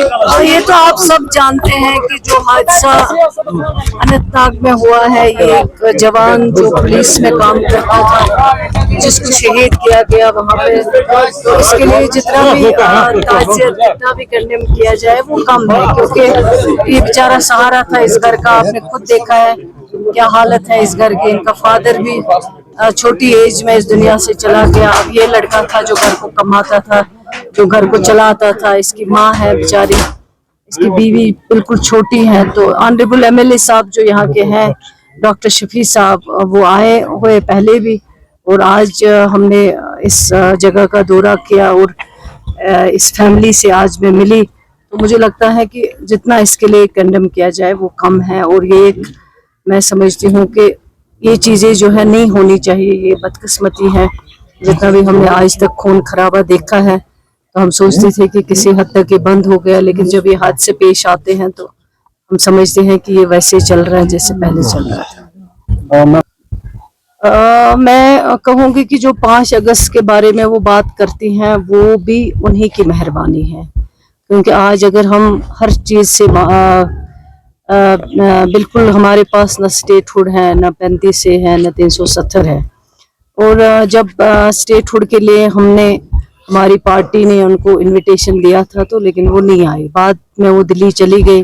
ये तो आप सब जानते हैं कि जो हादसा अनंतनाग में हुआ है, ये एक जवान जो पुलिस में काम करता था जिसको शहीद किया गया वहाँ पे, तो इसके लिए जितना भी ताज़ियत जितना भी कंडेम किया जाए वो कम है, क्योंकि ये बेचारा सहारा था इस घर का। आपने खुद देखा है क्या हालत है इस घर की। इनका फादर भी छोटी एज में इस दुनिया से चला गया। अब ये लड़का था जो घर को कमाता था, जो घर को चलाता था। इसकी माँ है बेचारी, इसकी बीवी बिल्कुल छोटी है। तो ऑनरेबल एमएलए साहब जो यहाँ के हैं, डॉक्टर शफी साहब, वो आए हुए पहले भी, और आज हमने इस जगह का दौरा किया और इस फैमिली से आज मैं मिली। तो मुझे लगता है कि जितना इसके लिए कंडेम किया जाए वो कम है, और ये एक मैं समझती हूँ कि ये चीज़ें जो है नहीं होनी चाहिए। ये बदकिस्मती है। जितना भी हमने आज तक खून खराबा देखा है तो हम सोचते थे कि किसी हद तक ये बंद हो गया, लेकिन जब ये हादसे पेश आते हैं तो हम समझते हैं कि ये वैसे चल रहा है जैसे पहले चल रहा था। मैं कहूँगी कि जो 5 अगस्त के बारे में वो बात करती हैं वो भी उन्हीं की मेहरबानी है, क्योंकि आज अगर हम हर चीज़ से बिल्कुल हमारे पास न स्टेटहुड है, न 35 से है, न 370 है। और जब स्टेटहुड के लिए हमारी पार्टी ने उनको इनविटेशन दिया था तो लेकिन वो नहीं आई। बाद में वो दिल्ली चली गई,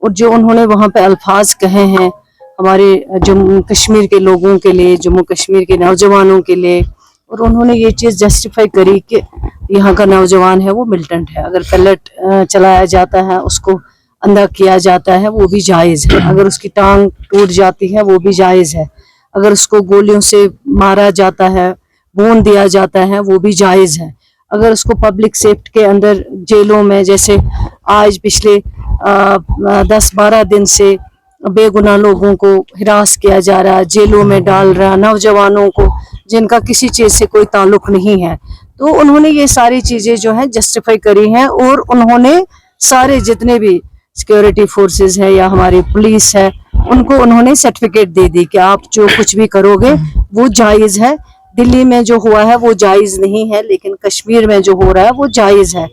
और जो उन्होंने वहाँ पे अल्फाज कहे हैं हमारे जम्मू कश्मीर के लोगों के लिए, जम्मू कश्मीर के नौजवानों के लिए, और उन्होंने ये चीज़ जस्टिफाई करी कि यहाँ का नौजवान है वो मिलिटेंट है। अगर पैलेट चलाया जाता है, उसको अंधा किया जाता है, वो भी जायज़ है। अगर उसकी टांग टूट जाती है वो भी जायज़ है। अगर उसको गोलियों से मारा जाता है, भून दिया जाता है, वो भी जायज़ है। अगर उसको पब्लिक सेफ्टी के अंदर जेलों में, जैसे आज पिछले 10-12 दिन से बेगुनाह लोगों को हिरास किया जा रहा है, जेलों में डाल रहा, नौजवानों को जिनका किसी चीज़ से कोई ताल्लुक नहीं है। तो उन्होंने ये सारी चीज़ें जो है जस्टिफाई करी हैं, और उन्होंने सारे जितने भी सिक्योरिटी फोर्सेस है या हमारी पुलिस है, उनको उन्होंने सर्टिफिकेट दे दी कि आप जो कुछ भी करोगे वो जायज़ है। दिल्ली में जो हुआ है वो जायज़ नहीं है, लेकिन कश्मीर में जो हो रहा है वो जायज़ है।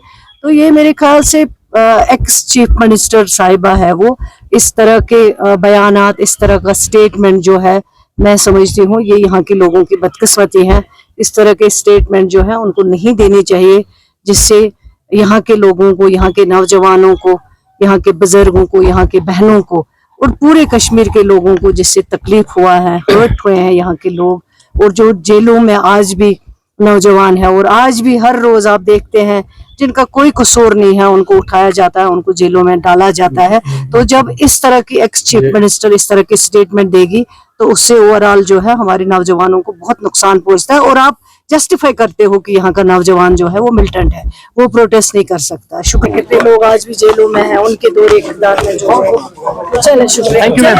तो ये मेरे ख्याल से एक्स चीफ मिनिस्टर साहिबा है, वो इस तरह के बयानात, इस तरह का स्टेटमेंट जो है, मैं समझती हूँ ये यहाँ के लोगों की बदकिस्मती है। इस तरह के स्टेटमेंट जो है उनको नहीं देनी चाहिए, जिससे यहाँ के लोगों को, यहाँ के नौजवानों को, यहाँ के बुजुर्गों को, यहाँ के बहनों को और पूरे कश्मीर के लोगों को जिससे तकलीफ हुआ है, हर्ट हुए हैं यहाँ के लोग, और जो जेलों में आज भी नौजवान है, और आज भी हर रोज आप देखते हैं जिनका कोई कसूर नहीं है उनको उठाया जाता है, उनको जेलों में डाला जाता है। तो जब इस तरह की एक्स चीफ मिनिस्टर इस तरह की स्टेटमेंट देगी तो उससे ओवरऑल जो है हमारे नौजवानों को बहुत नुकसान पहुंचता है। और आप जस्टिफाई करते हो कि यहाँ का नौजवान जो है वो मिलिटेंट है, वो प्रोटेस्ट नहीं कर सकता। शुक्रिया। कितने लोग आज भी जेलों में हैं, उनके दौरे इक़्तिदार में जो है। चले, शुक्रिया।